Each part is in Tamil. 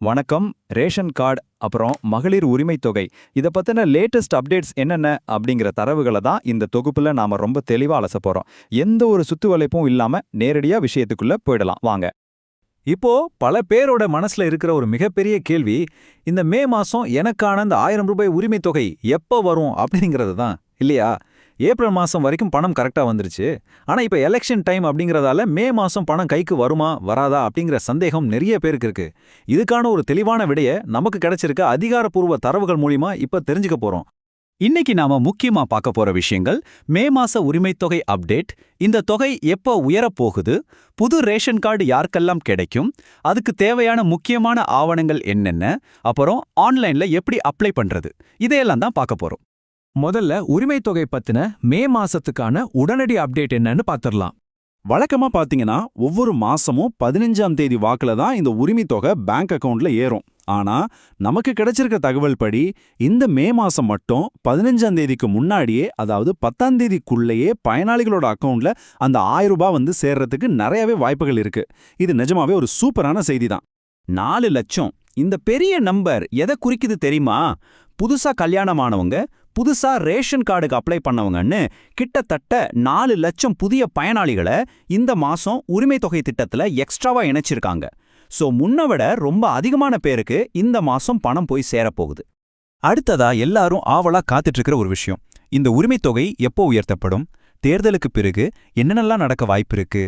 வணக்கம். ரேஷன் கார்டு அப்புறம் மகளிர் உரிமைத் தொகை இத பத்தின லேட்டஸ்ட் அப்டேட்ஸ் என்னென்ன அப்படிங்கிற தரவுகளை தான் இந்த தொகுப்புல நாம ரொம்ப தெளிவா அலச போறோம். எந்த ஒரு சுத்துவளைப்பும் இல்லாம நேரடியா விஷயத்துக்குள்ள போயிடலாம் வாங்க. இப்போ பல பேரோட மனசுல இருக்கிற ஒரு மிகப்பெரிய கேள்வி, இந்த மே மாசம் எனக்கான இந்த ₹1000 உரிமைத் தொகை எப்ப வரும் அப்படிங்கிறது தான் இல்லையா? ஏப்ரல் மாசம் வரைக்கும் பணம் கரெக்டா வந்துருச்சு. ஆனா இப்ப எலெக்ஷன் டைம் அப்படிங்கறதால மே மாசம் பணம் கைக்கு வருமா வராதா அப்படிங்கிற சந்தேகம் நிறைய பேருக்கு இருக்கு. இதுக்கான ஒரு தெளிவான விடைய நமக்கு கிடைச்சிருக்க அதிகாரப்பூர்வ தரவுகள் மூலியமா இப்ப தெரிஞ்சுக்க போறோம். இன்னைக்கு நாம முக்கியமா பார்க்க போற விஷயங்கள், மே மாச உரிமைத் தொகை அப்டேட், இந்த தொகை எப்போ உயரப் போகுது, புது ரேஷன் கார்டு யாருக்கெல்லாம் கிடைக்கும், அதுக்கு தேவையான முக்கியமான ஆவணங்கள் என்னென்ன, அப்புறம் ஆன்லைன்ல எப்படி அப்ளை பண்றது, இதையெல்லாம் தான் பார்க்க போறோம். முதல்ல உரிமைத் தொகை பத்தின மே மாசத்துக்கான உடனடி அப்டேட் என்னன்னு பாத்திரலாம். வழக்கமா பாத்தீங்கன்னா ஒவ்வொரு மாசமும் 15ஆம் தேதி வாக்குல தான் இந்த உரிமைத் தொகை பேங்க் அக்கவுண்ட்ல ஏறும். ஆனா நமக்கு கிடைச்சிருக்க தகவல் படி இந்த மே மாசம் மட்டும் 15ஆம் தேதிக்கு முன்னாடியே, அதாவது 10ஆம் தேதிக்குள்ளேயே பயனாளிகளோட அக்கவுண்ட்ல அந்த ₹1000 வந்து சேர்றதுக்கு நிறையவே வாய்ப்புகள் இருக்கு. இது நிஜமாவே ஒரு சூப்பரான செய்தி தான். 4 லட்சம் இந்த பெரிய நம்பர் எதை குறிக்குது தெரியுமா? புதுசா கல்யாணமானவங்க, புதுசா ரேஷன் கார்டுக்கு அப்ளை பண்ணவங்கன்னு கிட்டத்தட்ட 4 லட்சம் புதிய பயனாளிகளை இந்த மாசம் உரிமைத் தொகை திட்டத்துல எக்ஸ்ட்ராவா இணைச்சிருக்காங்க. சோ முன்ன விட ரொம்ப அதிகமான பேருக்கு இந்த மாசம் பணம் போய் சேரப்போகுது. அடுத்ததா எல்லாரும் ஆவலா காத்துட்டு இருக்கிற ஒரு விஷயம், இந்த உரிமைத் தொகை எப்போ உயர்த்தப்படும், தேர்தலுக்கு பிறகு என்னென்னலாம் நடக்க வாய்ப்பிருக்கு?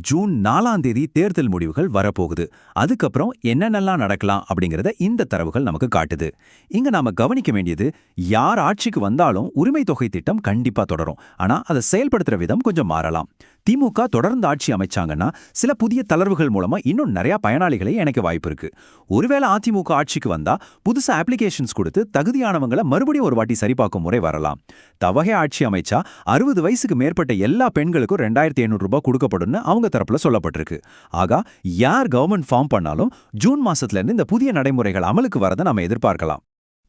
ஜூன் 4ஆம் தேதி தேர்தல் முடிவுகள் வரப்போகுது. அதுக்கப்புறம் என்னென்னலாம் நடக்கலாம் அப்படிங்கறத இந்த தரவுகள் நமக்கு காட்டுது. இங்க நாம கவனிக்க வேண்டியது, யார் ஆட்சிக்கு வந்தாலும் உரிமைத் தொகை திட்டம் கண்டிப்பா தொடரும். ஆனா அதை செயல்படுத்துற விதம் கொஞ்சம் மாறலாம். திமுக தொடர்ந்து ஆட்சி அமைச்சாங்கன்னா சில புதிய தளர்வுகள் மூலமா இன்னும் நிறைய பயனாளிகளை இணைக்க வாய்ப்பு இருக்கு. ஒருவேளை அதிமுக ஆட்சிக்கு வந்தா புதுசா அப்ளிகேஷன்ஸ் கொடுத்து தகுதியானவங்களை மறுபடியும் ஒரு வாட்டி சரிபார்க்கும் முறை வரலாம். தவகை ஆட்சி அமைச்சா 60 வயசுக்கு மேற்பட்ட எல்லா பெண்களுக்கும் ₹2500 கொடுக்கப்படும் அவங்க தரப்புல சொல்லப்பட்டிருக்கு. ஆகா, யார் கவர்மெண்ட் ஃபார்ம் பண்ணாலும் ஜூன் மாசத்துல இருந்து இந்த புதிய நடைமுறைகள் அமலுக்கு வரதை நம்ம எதிர்பார்க்கலாம்.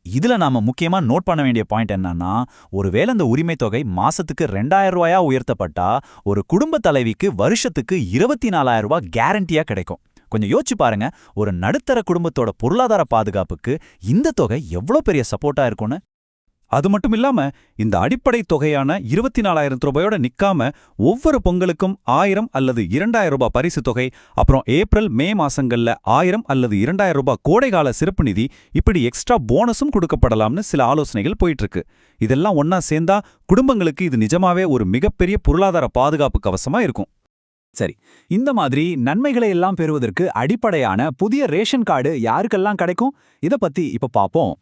இதுல நாம முக்கியமா நோட் பண்ண வேண்டிய பாயிண்ட் என்னன்னா, ஒருவேளை இந்த உரிமைத் தொகை மாசத்துக்கு ₹2000 உயர்த்தப்பட்டா ஒரு குடும்ப தலைவிக்கு வருஷத்துக்கு ₹24,000 கேரண்டியா கிடைக்கும். கொஞ்சம் யோசிச்சு பாருங்க, ஒரு நடுத்தர குடும்பத்தோட பொருளாதார பாதுகாப்புக்கு இந்த தொகை எவ்வளவு பெரிய சப்போர்ட்டா இருக்கும்னு. அது மட்டும் இல்லாம இந்த அடிப்படை தொகையான ₹24,000 நிக்காம ஒவ்வொரு பொங்கலுக்கும் 1000 அல்லது ₹2000 பரிசு தொகை, அப்புறம் ஏப்ரல் மே மாசங்கள்ல 1000 அல்லது ₹2000 கோடைகால சிறப்பு நிதி, இப்படி எக்ஸ்ட்ரா போனஸும் கொடுக்கப்படலாம்னு சில ஆலோசனைகள் போயிட்டு இருக்கு. இதெல்லாம் ஒன்னா சேர்ந்தா குடும்பங்களுக்கு இது நிஜமாவே ஒரு மிகப்பெரிய பொருளாதார பாதுகாப்பு கவசமா இருக்கும். சரி, இந்த மாதிரி நன்மைகளை எல்லாம் பெறுவதற்கு அடிப்படையான புதிய ரேஷன் கார்டு யாருக்கெல்லாம் கிடைக்கும், இத பத்தி இப்ப பாப்போம்.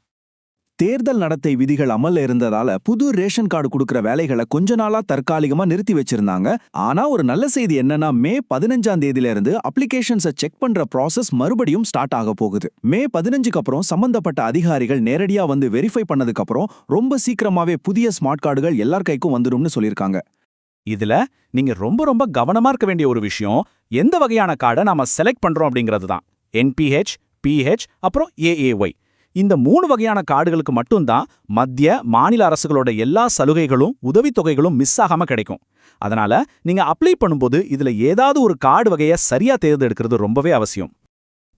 தேர்தல் நடத்தை விதிகள் அமல்ல இருந்ததால புது ரேஷன் கார்டு கொடுக்கற வேலைகளை கொஞ்ச நாளா தற்காலிகமா நிறுத்தி வச்சிருந்தாங்க. ஆனா ஒரு நல்ல செய்தி என்னன்னா, மே 15ஆம் தேதியில இருந்து அப்ளிகேஷன்ஸை செக் பண்ற ப்ராசஸ் மறுபடியும் ஸ்டார்ட் ஆக போகுது. மே 15க்கு அப்புறம் சம்பந்தப்பட்ட அதிகாரிகள் நேரடியா வந்து வெரிஃபை பண்ணதுக்கு அப்புறம் ரொம்ப சீக்கிரமாவே புதிய ஸ்மார்ட் கார்டுகள் எல்லார் கைக்கும் வந்துடும்னு சொல்லியிருக்காங்க. இதுல நீங்க ரொம்ப கவனமா இருக்க வேண்டிய ஒரு விஷயம், எந்த வகையான கார்டை நாம செலக்ட் பண்றோம் அப்படிங்கிறது தான். என்பிஹெச், பிஹெச், அப்புறம் ஏஏஒய், இந்த 3 வகையான கார்டுகளுக்கு மட்டும்தான் மத்திய மாநில அரசுகளோட எல்லா சலுகைகளும் உதவித்தொகைகளும் மிஸ் ஆகாம கிடைக்கும். அதனால நீங்க அப்ளை பண்ணும்போது இதுல ஏதாவது ஒரு கார்டு வகையை சரியா தேர்ந்தெடுக்கிறது ரொம்பவே அவசியம்.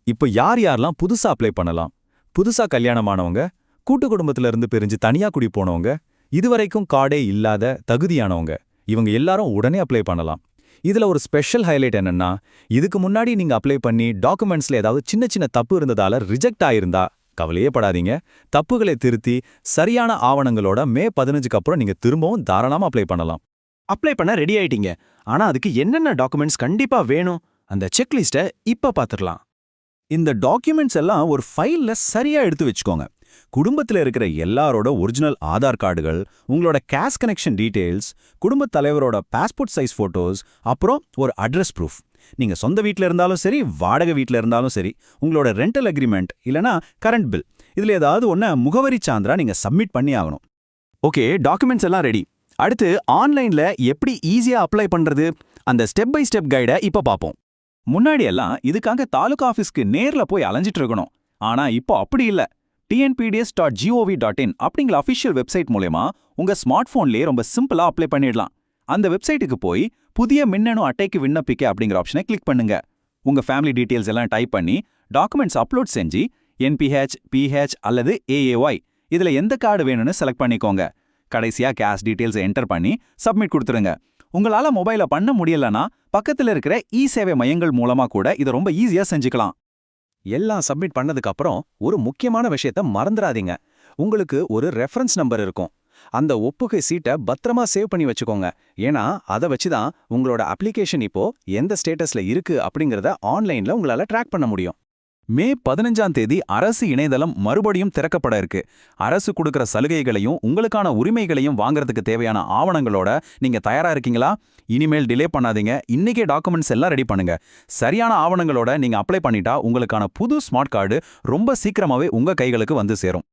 இப்போ யாரெல்லாம் புதுசா அப்ளை பண்ணலாம்? புதுசா கல்யாணமானவங்க, கூட்டு குடும்பத்துல இருந்து பிரிஞ்சு தனியா குடி போனவங்க, இதுவரைக்கும் கார்டே இல்லாத தகுதியானவங்க, இவங்க எல்லாரும் உடனே அப்ளை பண்ணலாம். இதுல ஒரு ஸ்பெஷல் ஹைலைட் என்னன்னா, இதுக்கு முன்னாடி நீங்க அப்ளை பண்ணி டாக்குமெண்ட்ஸ்ல ஏதாவது சின்ன தப்பு இருந்ததால ரிஜெக்ட் ஆயிருந்தா கவலையே படாதீங்க. தப்புகளை திருத்தி சரியான ஆவணங்களோட மே 15க்கு அப்புறம் நீங்க திரும்பவும் தாராளமா அப்ளை பண்ணலாம். அப்ளை பண்ண ரெடி ஆயிட்டீங்க. ஆனா அதுக்கு என்னென்ன டாக்குமெண்ட்ஸ் கண்டிப்பா வேணும், அந்த செக்லிஸ்ட்டை இப்ப பாத்துரலாம். இந்த டாக்குமெண்ட்ஸ் எல்லாம் ஒரு ஃபைல்ல சரியா எடுத்து வச்சுக்கோங்க. குடும்பத்துல இருக்கிற எல்லாரோட ஒரிஜினல் ஆதார் கார்டுகள், உங்களோட கேஷ் கனெக்ஷன் டீடைல்ஸ், குடும்பத் தலைவரோட பாஸ்போர்ட் சைஸ் போட்டோஸ், அப்புறம் ஒரு அட்ரஸ் ப்ரூஃப். நீங்க சொந்த வீட்ல இருந்தாலும் சரி, வாடகை வீட்ல இருந்தாலும் சரி, உங்களோட ரெண்டல் அக்ரிமெண்ட் இல்லனா கரண்ட் பில், இதுல ஏதாவது ஒன்ன முகவரி சான்றா நீங்க சப்மிட் பண்ணி ஆகணும். ஓகே, டாக்குமெண்ட்ஸ் எல்லாம் ரெடி. அடுத்து ஆன்லைன்ல எப்படி ஈஸியா அப்ளை பண்றது, அந்த ஸ்டெப் பை ஸ்டெப் கைட இப்ப பாப்போம். முன்னாடி எல்லாம் இதுக்காக தாலுகா ஆபீஸ்க்கு நேர்ல போய் அலைஞ்சிட்டு இருக்கணும். ஆனா இப்போ அப்படி இல்ல. tnpds.gov.in அப்படிங்கிற அஃபிஷியல் வெப்சைட் மூலமா உங்க ஸ்மார்ட் போன்லயே ரொம்ப சிம்பிளா அப்ளை பண்ணிடலாம். அந்த வெப்சைட்டுக்கு போய் புதிய மின்னணு அட்டைக்கு விண்ணப்பிக்க அப்படிங்கிற ஆப்ஷனை கிளிக் பண்ணுங்க. உங்க ஃபேமிலி டீடைல்ஸ் எல்லாம் டைப் பண்ணி டாக்குமெண்ட்ஸ் அப்லோட் செஞ்சு என்பிஹெச், பிஹெச் அல்லது ஏஏஒய் இதுல எந்த கார்டு வேணும்னு செலக்ட் பண்ணிக்கோங்க. கடைசியா கேஷ் டீடைல்ஸ் என்டர் பண்ணி சப்மிட் கொடுத்துருங்க. உங்களால மொபைல பண்ண முடியலனா பக்கத்துல இருக்கிற சேவை மையங்கள் மூலமா கூட இதை ரொம்ப ஈஸியா செஞ்சுக்கலாம். எல்லாம் சப்மிட் பண்ணதுக்கு அப்புறம் ஒரு முக்கியமான விஷயத்த மறந்துடாதீங்க. உங்களுக்கு ஒரு ரெஃபரன்ஸ் நம்பர் இருக்கும். அந்த ஒப்புகை சீட்டை பத்திரமா சேவ் பண்ணி வச்சுக்கோங்க. ஏன்னா அதை வச்சுதான் உங்களோட அப்ளிகேஷன் இப்போ எந்த ஸ்டேட்டஸ்ல இருக்கு அப்படிங்கறத ஆன்லைன்ல உங்களால ட்ராக் பண்ண முடியும். மே 15ஆம் தேதி அரசு இணையதளம் மறுபடியும் திறக்கப்பட இருக்கு. அரசு கொடுக்கிற சலுகைகளையும் உங்களுக்கான உரிமைகளையும் வாங்குறதுக்கு தேவையான ஆவணங்களோட நீங்க தயாரா இருக்கீங்களா? இனிமேல் டிலே பண்ணாதீங்க. இன்னைக்கே டாக்குமெண்ட்ஸ் எல்லாம் ரெடி பண்ணுங்க. சரியான ஆவணங்களோட நீங்க அப்ளை பண்ணிட்டா உங்களுக்கான புது ஸ்மார்ட் கார்டு ரொம்ப சீக்கிரமாவே உங்க கைகளுக்கு வந்து சேரும்.